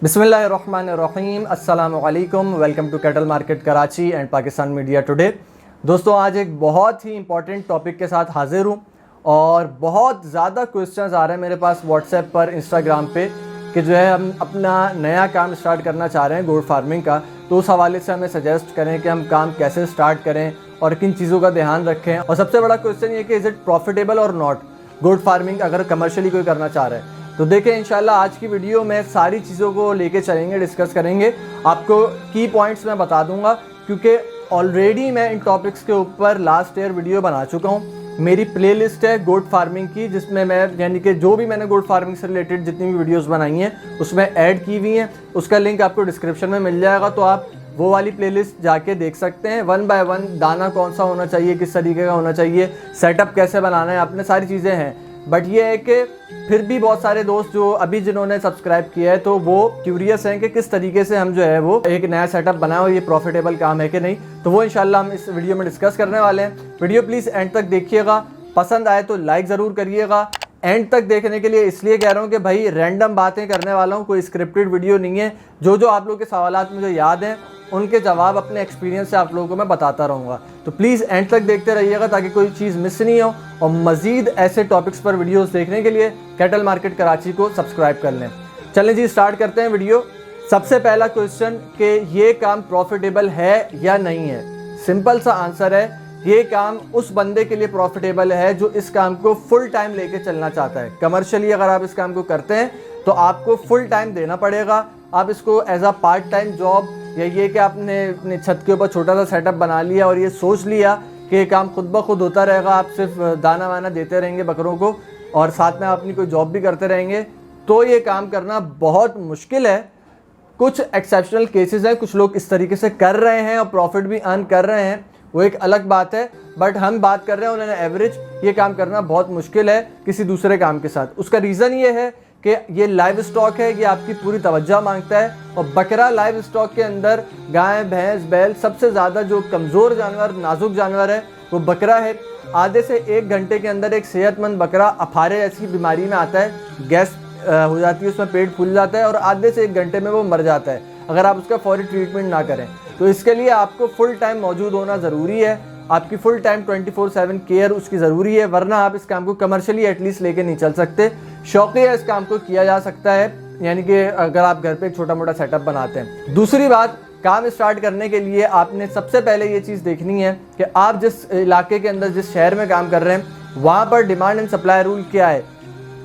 बिस्मिल्लाहिर्रहमानिर्रहीम, अस्सलामु अलैकुम। Welcome to cattle market Karachi and Pakistan media today. दोस्तों, आज एक बहुत ही इंपॉर्टेंट टॉपिक के साथ हाजिर हूँ और बहुत ज़्यादा क्वेश्चंस आ रहे हैं मेरे पास व्हाट्सएप पर, इंस्टाग्राम पे कि जो है हम अपना नया काम स्टार्ट करना चाह रहे हैं गोट फार्मिंग का। तो उस हवाले से हमें सजेस्ट करें कि हम काम कैसे स्टार्ट करें और किन चीज़ों का ध्यान रखें। और सबसे बड़ा क्वेश्चन ये कि इज़ इट प्रॉफिटेबल और नॉट गोट फार्मिंग अगर कमर्शियली कोई करना चाह रहा है। तो देखें, इंशाल्लाह आज की वीडियो में सारी चीज़ों को लेके चलेंगे, डिस्कस करेंगे। आपको की पॉइंट्स मैं बता दूंगा क्योंकि ऑलरेडी मैं इन टॉपिक्स के ऊपर लास्ट ईयर वीडियो बना चुका हूँ। मेरी प्लेलिस्ट है गोट फार्मिंग की, जिसमें मैं यानी कि जो भी मैंने गोट फार्मिंग से रिलेटेड जितनी भी वीडियोस बनाई हैं उसमें ऐड की हुई हैं। उसका लिंक आपको डिस्क्रिप्शन में मिल जाएगा, तो आप वो वाली प्लेलिस्ट जाके देख सकते हैं। 1 बाय 1 दाना कौन सा होना चाहिए, किस तरीके का होना चाहिए, सेटअप कैसे बनाना है, अपने सारी चीज़ें हैं। बट ये है कि फिर भी बहुत सारे दोस्त जो अभी जिन्होंने सब्सक्राइब किया है तो वो क्यूरियस हैं कि किस तरीके से हम जो है वो एक नया सेटअप बनाएं और ये प्रॉफिटेबल काम है कि नहीं। तो वो इंशाल्लाह हम इस वीडियो में डिस्कस करने वाले हैं। वीडियो प्लीज़ एंड तक देखिएगा, पसंद आए तो लाइक ज़रूर करिएगा। एंड तक देखने के लिए इसलिए कह रहा हूँ कि भाई रैंडम बातें करने वाला हूँ, कोई स्क्रिप्टेड वीडियो नहीं है। जो आप लोगों के सवालात मुझे याद हैं उनके जवाब अपने एक्सपीरियंस से आप लोगों को मैं बताता रहूँगा। तो प्लीज़ एंड तक देखते रहिएगा ताकि कोई चीज़ मिस नहीं हो। और मज़ीद ऐसे टॉपिक्स पर वीडियोस देखने के लिए कैटल मार्केट कराची को सब्सक्राइब कर लें। चलें जी, स्टार्ट करते हैं वीडियो। सबसे पहला क्वेश्चन कि ये काम प्रॉफिटेबल है या नहीं है। सिंपल सा आंसर है, ये काम उस बंदे के लिए प्रॉफिटेबल है जो इस काम को फुल टाइम लेके चलना चाहता है। कमर्शियली अगर आप इस काम को करते हैं तो आपको फुल टाइम देना पड़ेगा। आप इसको as a part time job या ये कि आपने अपने छत के ऊपर छोटा सा सेटअप बना लिया और ये सोच लिया कि ये काम खुद ब खुद होता रहेगा, आप सिर्फ दाना वाना देते रहेंगे बकरों को और साथ में आप अपनी कोई जॉब भी करते रहेंगे, तो ये काम करना बहुत मुश्किल है। कुछ एक्सेप्शनल केसेस हैं, कुछ लोग इस तरीके से कर रहे हैं और प्रॉफिट भी अर्न कर रहे हैं, वो एक अलग बात है। बट हम बात कर रहे हैं उन्होंने एवरेज, ये काम करना बहुत मुश्किल है किसी दूसरे काम के साथ। उसका रीज़न ये है कि ये लाइव स्टॉक है, ये आपकी पूरी तवज्जो मांगता है। और बकरा लाइव स्टॉक के अंदर गाय, भैंस, बैल, सबसे ज़्यादा जो कमज़ोर जानवर, नाजुक जानवर है वो बकरा है। आधे से 1 घंटे के अंदर एक सेहतमंद बकरा अफारे ऐसी बीमारी में आता है, गैस हो जाती है, उसमें पेट फूल जाता है और आधे से 1 घंटे में वो मर जाता है अगर आप उसका फौरी ट्रीटमेंट ना करें। तो इसके लिए आपको फुल टाइम मौजूद होना ज़रूरी है, आपकी फुल टाइम 24/7 केयर उसकी ज़रूरी है, वरना आप इस काम को कमर्शियली एटलीस्ट लेके नहीं चल सकते। शौकिया इस काम को किया जा सकता है, यानी कि अगर आप घर पे एक छोटा मोटा सेटअप बनाते हैं। दूसरी बात, काम स्टार्ट करने के लिए आपने सबसे पहले ये चीज़ देखनी है कि आप जिस इलाके के अंदर, जिस शहर में काम कर रहे हैं, वहाँ पर डिमांड एंड सप्लाई रूल क्या है।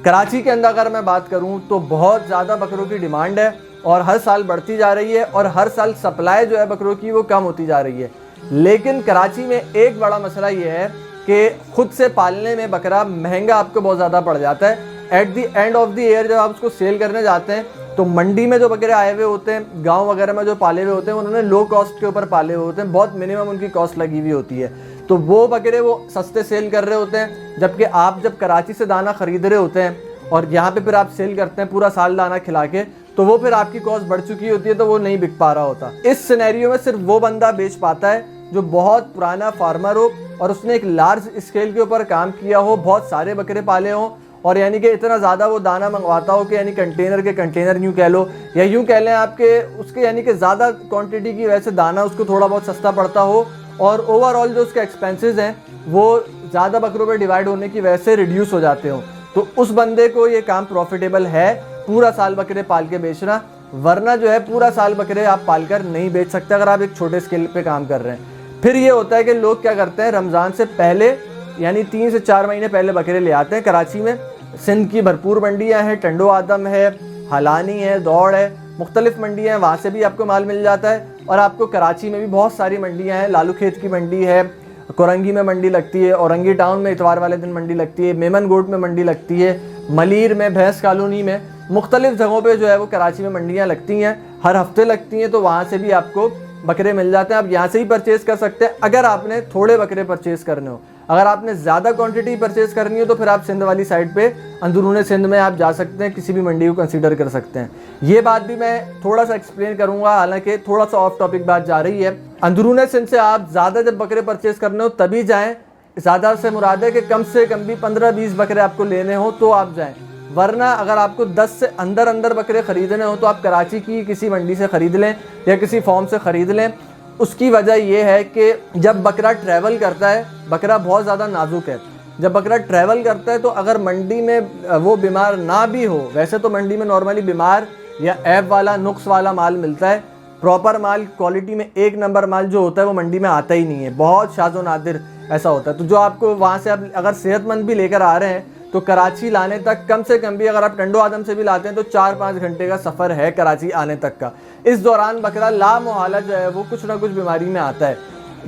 कराची के अंदर अगर मैं बात करूँ तो बहुत ज़्यादा बकरों की डिमांड है और हर साल बढ़ती जा रही है और हर साल सप्लाई जो है बकरों की वो कम होती जा रही है। लेकिन कराची में एक बड़ा मसला ये है कि खुद से पालने में बकरा महंगा आपको बहुत ज़्यादा पड़ जाता है। At the end of the year जब आप उसको सेल करने जाते हैं तो मंडी में जो बकरे आए हुए होते हैं, गांव वगैरह में जो पाले हुए होते हैं, उन्होंने लो कॉस्ट के ऊपर पाले हुए होते हैं, बहुत मिनिमम उनकी कॉस्ट लगी हुई होती है। तो वो बकरे वो सस्ते सेल कर रहे होते हैं, जबकि आप जब कराची से दाना खरीद रहे होते हैं और यहाँ पे फिर आप सेल करते हैं पूरा साल दाना खिला के, तो वो फिर आपकी कॉस्ट बढ़ चुकी होती है, तो वो नहीं बिक पा रहा होता। इस सिनेरियो में सिर्फ वो बंदा बेच पाता है जो बहुत पुराना फार्मर हो और उसने एक लार्ज स्केल के ऊपर काम किया हो, बहुत सारे बकरे पाले हों और यानी कि इतना ज़्यादा वो दाना मंगवाता हो कि यानी कंटेनर के कंटेनर यूँ कह लो या यूँ कह लें आपके उसके यानी कि ज़्यादा क्वांटिटी की वजह से दाना उसको थोड़ा बहुत सस्ता पड़ता हो और ओवरऑल जो उसके एक्सपेंसेस हैं वो ज़्यादा बकरों पर डिवाइड होने की वजह से रिड्यूस हो जाते हो। तो उस बंदे को ये काम प्रॉफिटेबल है पूरा साल बकरे पाल के बेचना, वरना जो है पूरा साल बकरे आप पालकर नहीं बेच सकते अगर आप एक छोटे स्केल पे काम कर रहे हैं। फिर ये होता है कि लोग क्या करते हैं, रमज़ान से पहले यानी 3 से 4 महीने पहले बकरे ले आते हैं। कराची में सिंध की भरपूर मंडियाँ हैं, टंडो आदम है, हलानी है, दौड़ है, मुख्तलिफ मंडियाँ हैं, वहाँ से भी आपको माल मिल जाता है। और आपको कराची में भी बहुत सारी मंडियाँ हैं, लालू खेत की मंडी है, कोरंगी में मंडी लगती है, औरंगी टाउन में इतवार वाले दिन मंडी लगती है, मेमन गोट में मंडी लगती है, मलीर में, भैंस कॉलोनी में, मुख्तलिफ जगहों पे जो है वो कराची में मंडियाँ लगती हैं, हर हफ्ते लगती हैं। तो वहाँ से भी आपको बकरे मिल जाते हैं, आप यहाँ से ही परचेज़ कर सकते हैं अगर आपने थोड़े बकरे परचेज़ करने हो। अगर आपने ज़्यादा क्वांटिटी परचेज़ करनी हो तो फिर आप सिंध वाली साइड पे अंदरूनी सिंध में आप जा सकते हैं, किसी भी मंडी को कंसीडर कर सकते हैं। ये बात भी मैं थोड़ा सा एक्सप्लेन करूँगा, हालांकि थोड़ा सा ऑफ टॉपिक बात जा रही है। अंदरूनी सिंध से आप ज़्यादा जब बकरे परचेज़ करने हो तभी जाएँ, ज़्यादा से मुराद है कि कम भी 15-20 बकरे आपको लेने हो तो आप जाएँ, वरना अगर आपको 10 से अंदर अंदर बकरे ख़रीदने हो तो आप कराची की किसी मंडी से ख़रीद लें या किसी फॉर्म से ख़रीद लें। उसकी वजह ये है कि जब बकरा ट्रैवल करता है, बकरा बहुत ज़्यादा नाजुक है, जब बकरा ट्रैवल करता है तो अगर मंडी में वो बीमार ना भी हो, वैसे तो मंडी में नॉर्मली बीमार या ऐब वाला नुक्स वाला माल मिलता है, प्रॉपर माल क्वालिटी में एक नंबर माल जो होता है वो मंडी में आता ही नहीं है, बहुत शाज़ो नादिर ऐसा होता है। तो जो आपको वहाँ से आप अगर सेहतमंद भी लेकर आ रहे हैं तो कराची लाने तक कम से कम भी अगर आप टंडो आदम से भी लाते हैं तो 4-5 घंटे का सफ़र है कराची आने तक का। इस दौरान बकरा लामुहाला जो है वो कुछ ना कुछ बीमारी में आता है।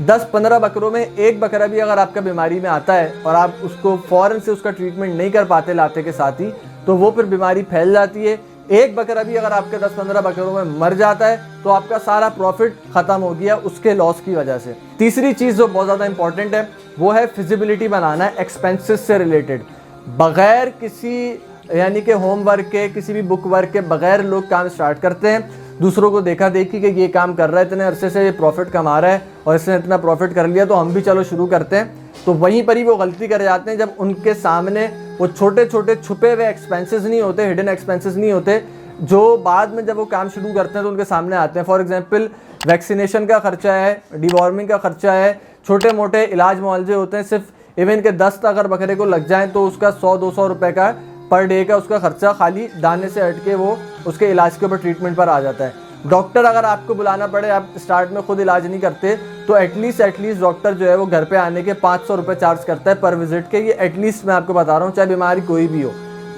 10-15 बकरों में एक बकरा भी अगर आपका बीमारी में आता है और आप उसको फ़ौरन से उसका ट्रीटमेंट नहीं कर पाते लाते के साथ ही, तो वो फिर बीमारी फैल जाती है। एक बकरा भी अगर आपके 10-15 बकरों में मर जाता है तो आपका सारा प्रॉफिट ख़त्म हो गया उसके लॉस की वजह से। तीसरी चीज़ जो बहुत ज़्यादा इंपॉर्टेंट है वो है फिजिबिलिटी बनाना है एक्सपेंसेस से रिलेटेड। बग़ैर किसी यानी कि होमवर्क के, किसी भी बुक वर्क के बग़ैर लोग काम स्टार्ट करते हैं। दूसरों को देखा देखी कि ये काम कर रहा है, इतने अरसे से ये प्रॉफिट कमा रहा है और इसने इतना प्रॉफिट कर लिया तो हम भी चलो शुरू करते हैं। तो वहीं पर ही वो गलती कर जाते हैं जब उनके सामने वो छोटे छोटे छुपे हुए एक्सपेंसेस नहीं होते, हिडन एक्सपेंसेस नहीं होते, जो बाद में जब वो काम शुरू करते हैं तो उनके सामने आते हैं। फॉर एग्जांपल वैक्सीनेशन का खर्चा है, डिवॉर्मिंग का खर्चा है, छोटे मोटे इलाज मुआवजे होते हैं। सिर्फ इवन के 10 अगर बकरे को लग जाएँ तो उसका 100-200 रुपये का पर डे का उसका खर्चा खाली दाने से हट के वो उसके इलाज के ऊपर ट्रीटमेंट पर आ जाता है। डॉक्टर अगर आपको बुलाना पड़े, आप स्टार्ट में खुद इलाज नहीं करते, तो एटलीस्ट डॉक्टर जो है वो घर पे आने के 500 रुपये चार्ज करता है पर विजिट के। ये एटलीस्ट मैं आपको बता रहा हूँ, चाहे बीमारी कोई भी हो।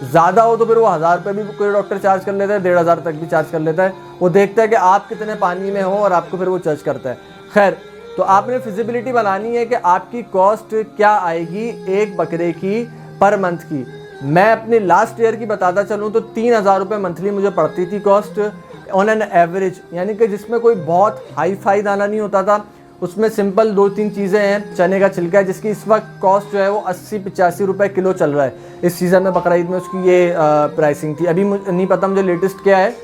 ज़्यादा हो तो फिर वो 1000 रुपये भी कोई डॉक्टर चार्ज कर लेता है, 1500 तक भी चार्ज कर लेता है। वो देखता है कि आप कितने पानी में हो और आपको फिर वो चार्ज करता है। खैर, तो आपने फिजिबिलिटी बनानी है कि आपकी कॉस्ट क्या आएगी एक बकरे की पर मंथ की। मैं अपने लास्ट ईयर की बताता चलूँ तो 3000 रुपये मंथली मुझे पड़ती थी कॉस्ट ऑन एन एवरेज, यानी कि जिसमें कोई बहुत हाई फाई दाना नहीं होता था। उसमें सिंपल 2-3 चीज़ें हैं। चने का छिलका है जिसकी इस वक्त कॉस्ट जो है वो 80-85 रुपये किलो चल रहा है। इस सीज़न में बकरा ईद में उसकी ये प्राइसिंग थी। अभी मुझे नहीं पता मुझे लेटेस्ट क्या है।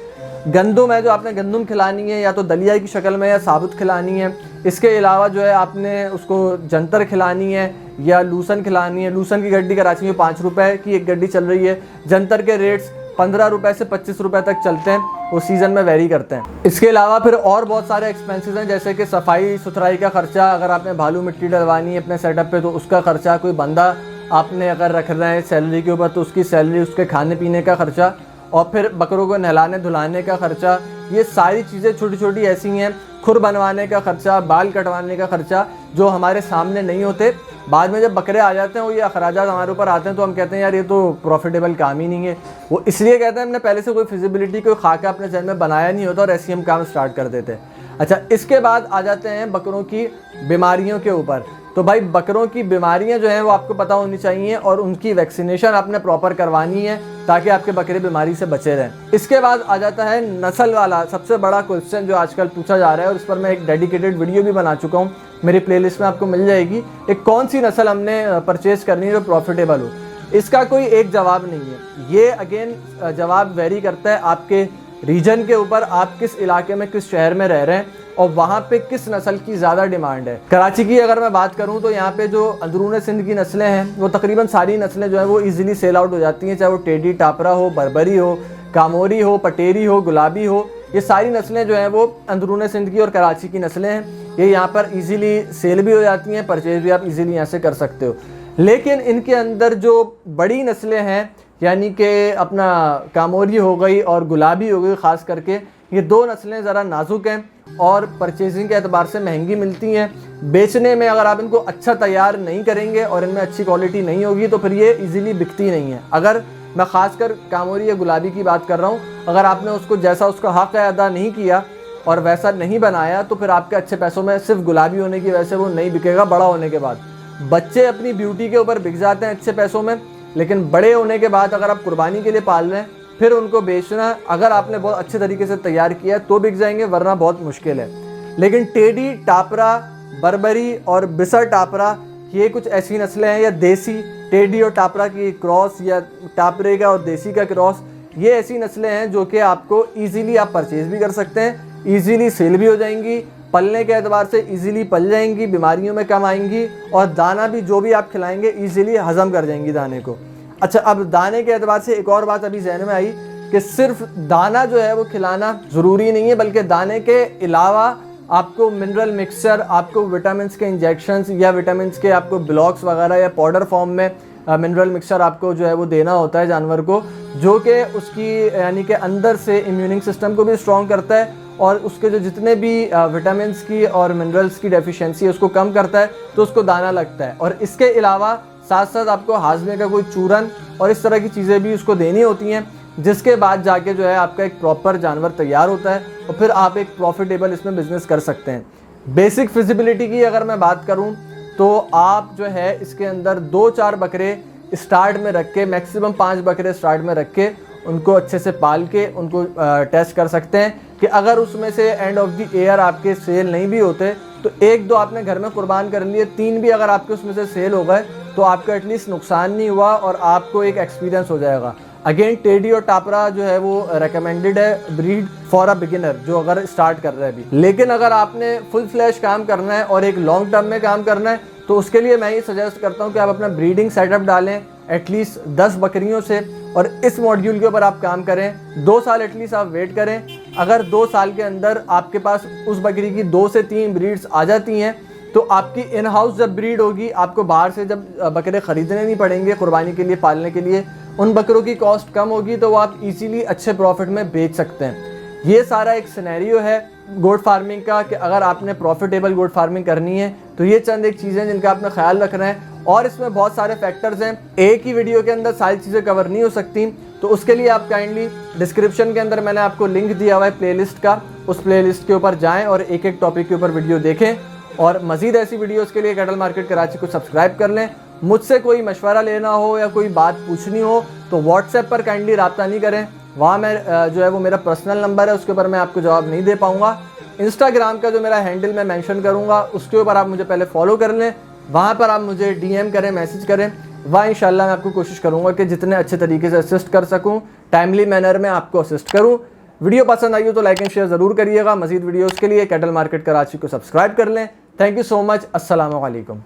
गंदुम है जो आपने गंदुम खिलानी है या तो दलिया की शक्ल में या साबुत खिलानी है। इसके अलावा जो है आपने उसको जंतर खिलानी है या लूसन खिलानी है। लूसन की गड्डी कराची में 5 रुपये की एक गड्डी चल रही है। जंतर के रेट्स 15 रुपये से 25 रुपये तक चलते हैं, वो सीज़न में वेरी करते हैं। इसके अलावा फिर और बहुत सारे एक्सपेंसेस हैं, जैसे कि सफाई सुथराई का खर्चा, अगर आपने भालू मिट्टी डलवानी है अपने सेटअप पे तो उसका खर्चा, कोई बंदा आपने अगर रख रहे हैं सैलरी के ऊपर तो उसकी सैलरी, उसके खाने पीने का खर्चा, और फिर बकरों को नहलाने धुलाने का खर्चा। ये सारी चीज़ें छोटी छोटी ऐसी हैं। खुर बनवाने का खर्चा, बाल कटवाने का खर्चा, जो हमारे सामने नहीं होते। बाद में जब बकरे आ जाते हैं वो ये अखराजात हमारे ऊपर आते हैं तो हम कहते हैं यार ये तो प्रॉफिटेबल काम ही नहीं है। वो इसलिए कहते हैं हमने पहले से कोई फिजिबिलिटी, कोई खाका अपने जहन में बनाया नहीं होता और ऐसे ही हम काम स्टार्ट कर देते हैं। अच्छा, इसके बाद आ जाते हैं बकरों की बीमारियों के ऊपर। तो भाई बकरों की बीमारियां जो हैं वो आपको पता होनी चाहिए और उनकी वैक्सीनेशन आपने प्रॉपर करवानी है ताकि आपके बकरे बीमारी से बचे रहें। इसके बाद आ जाता है नस्ल वाला सबसे बड़ा क्वेश्चन जो आजकल पूछा जा रहा है और इस पर मैं एक डेडिकेटेड वीडियो भी बना चुका हूँ, मेरी प्लेलिस्ट में आपको मिल जाएगी। एक कौन सी नस्ल हमने परचेज़ करनी है जो प्रॉफिटेबल हो। इसका कोई एक जवाब नहीं है। ये अगेन जवाब वेरी करता है आपके रीजन के ऊपर, आप किस इलाके में, किस शहर में रह रहे हैं और वहाँ पे किस नस्ल की ज़्यादा डिमांड है। कराची की अगर मैं बात करूँ तो यहाँ पे जो अंदरून सिंध की नस्लें हैं वो तकरीबन सारी नस्लें जो हैं वो इजीली सेल आउट हो जाती हैं, चाहे वो टेडी टापरा हो, बर्बरी हो, कामोरी हो, पटेरी हो, गुलाबी हो। ये सारी नस्लें जो हैं वो अंदरून सिंध की और कराची की नस्लें हैं। ये यहाँ पर ईज़िली सेल भी हो जाती हैं, परचेज भी आप इजीली यहाँ से कर सकते हो। लेकिन इनके अंदर जो बड़ी नस्लें हैं यानी कि अपना कामोरी हो गई और गुलाबी हो गई, ख़ास करके ये दो नस्लें ज़रा नाजुक हैं और परचेजिंग के एतबार से महंगी मिलती हैं। बेचने में अगर आप इनको अच्छा तैयार नहीं करेंगे और इनमें अच्छी क्वालिटी नहीं होगी तो फिर ये इजीली बिकती नहीं है। अगर मैं ख़ासकर कामोरी या गुलाबी की बात कर रहा हूँ, अगर आपने उसको जैसा उसका हक़ अदा नहीं किया और वैसा नहीं बनाया तो फिर आपके अच्छे पैसों में सिर्फ गुलाबी होने की वजह से वो नहीं बिकेगा। बड़ा होने के बाद बच्चे अपनी ब्यूटी के ऊपर बिक जाते हैं अच्छे पैसों में, लेकिन बड़े होने के बाद अगर आप कुर्बानी के लिए पाल रहे हैं फिर उनको बेचना, अगर आपने बहुत अच्छे तरीके से तैयार किया तो बिक जाएंगे, वरना बहुत मुश्किल है। लेकिन टेडी टापरा, बर्बरी और बिसर टापरा ये कुछ ऐसी नस्लें हैं, या देसी टेडी और टापरा की क्रॉस या टापरे का और देसी का क्रॉस, ये ऐसी नस्लें हैं जो कि आपको ईजीली आप परचेज़ भी कर सकते हैं, ईजीली सेल भी हो जाएंगी, पलने के एतबार से ईजीली पल जाएंगी, बीमारियों में कम आएंगी और दाना भी जो भी आप खिलाएंगे ईजीली हज़म कर जाएंगी दाने को। अच्छा, अब दाने के एतबार से एक और बात अभी जहन में आई कि सिर्फ दाना जो है वो खिलाना ज़रूरी नहीं है, बल्कि दाने के अलावा आपको मिनरल मिक्सचर, आपको विटामिन के इंजेक्शंस या विटामिन के आपको ब्लॉक्स वगैरह या पाउडर फॉर्म में मिनरल मिक्सचर आपको जो है वो देना होता है जानवर को, जो कि उसकी यानी कि अंदर से इम्यूनिंग सिस्टम को भी स्ट्रॉन्ग करता है और उसके जो जितने भी विटामिन्स की और मिनरल्स की डेफिशिएंसी है उसको कम करता है, तो उसको दाना लगता है। और इसके अलावा साथ साथ आपको हाजमे का कोई चूरन और इस तरह की चीज़ें भी उसको देनी होती हैं, जिसके बाद जाके जो है आपका एक प्रॉपर जानवर तैयार होता है और फिर आप एक प्रॉफिटेबल इसमें बिजनेस कर सकते हैं। बेसिक फिजिबिलिटी की अगर मैं बात करूं तो आप जो है इसके अंदर 2-4 बकरे स्टार्ट में रख के, मैक्सिमम 5 बकरे स्टार्ट में रख के उनको अच्छे से पाल के उनको टेस्ट कर सकते हैं कि अगर उसमें से एंड ऑफ द ईयर आपके सेल नहीं भी होते तो 1-2 आपने घर में कुर्बान कर लिए, 3 भी अगर आपके उसमें से सेल हो गए तो आपका एटलीस्ट नुकसान नहीं हुआ और आपको एक एक्सपीरियंस हो जाएगा। अगेन टेडी और टापरा जो है वो रेकमेंडेड है ब्रीड फॉर अ बिगिनर, जो अगर स्टार्ट कर रहा है अभी। लेकिन अगर आपने फुल फ्लैश काम करना है और एक लॉन्ग टर्म में काम करना है तो उसके लिए मैं ये सजेस्ट करता हूँ कि आप अपना ब्रीडिंग सेटअप डालें एटलीस्ट 10 बकरियों से और इस मॉड्यूल के ऊपर आप काम करें। 2 साल एटलीस्ट आप वेट करें। अगर 2 साल के अंदर आपके पास उस बकरी की 2 से 3 ब्रीड्स आ जाती हैं तो आपकी इन हाउस जब ब्रीड होगी, आपको बाहर से जब बकरे ख़रीदने नहीं पड़ेंगे कुर्बानी के लिए, पालने के लिए, उन बकरों की कॉस्ट कम होगी तो वो आप इजीली अच्छे प्रॉफिट में बेच सकते हैं। ये सारा एक सिनेरियो है गोट फार्मिंग का कि अगर आपने प्रॉफिटेबल गोट फार्मिंग करनी है तो ये चंद एक चीज़ें जिनका आपने ख्याल रखना है। और इसमें बहुत सारे फैक्टर्स हैं, एक ही वीडियो के अंदर सारी चीज़ें कवर नहीं हो सकती, तो उसके लिए आप काइंडली डिस्क्रिप्शन के अंदर मैंने आपको लिंक दिया हुआ है प्लेलिस्ट का, उस प्लेलिस्ट के ऊपर जाएँ और एक एक टॉपिक के ऊपर वीडियो देखें। और मज़ीद ऐसी वीडियोज़ के लिए कैटल मार्केट कराची को सब्सक्राइब कर लें। मुझसे कोई मशवरा लेना हो या कोई बात पूछनी हो तो व्हाट्सएप पर काइंडली रब्ता नहीं करें, वहाँ मैं जो है वो मेरा पर्सनल नंबर है, उसके ऊपर मैं आपको जवाब नहीं दे पाऊँगा। इंस्टाग्राम का जो मेरा हैंडल मैं मेंशन करूँगा उसके ऊपर आप मुझे पहले फॉलो कर लें, वहाँ पर आप मुझे DM करें, मैसेज करें, वहाँ इंशाल्लाह मैं आपको कोशिश करूँगा कि जितने अच्छे तरीके से असिस्ट कर सकूँ, टाइमली मैनर में आपको असिस्ट करूँ। वीडियो पसंद आई हो तो लाइक एंड शेयर ज़रूर करिएगा। मज़ीद वीडियोज़ के लिए कैटल मार्केट कराची को सब्सक्राइब कर लें। Thank you so much. अस्सलाम वालेकुम।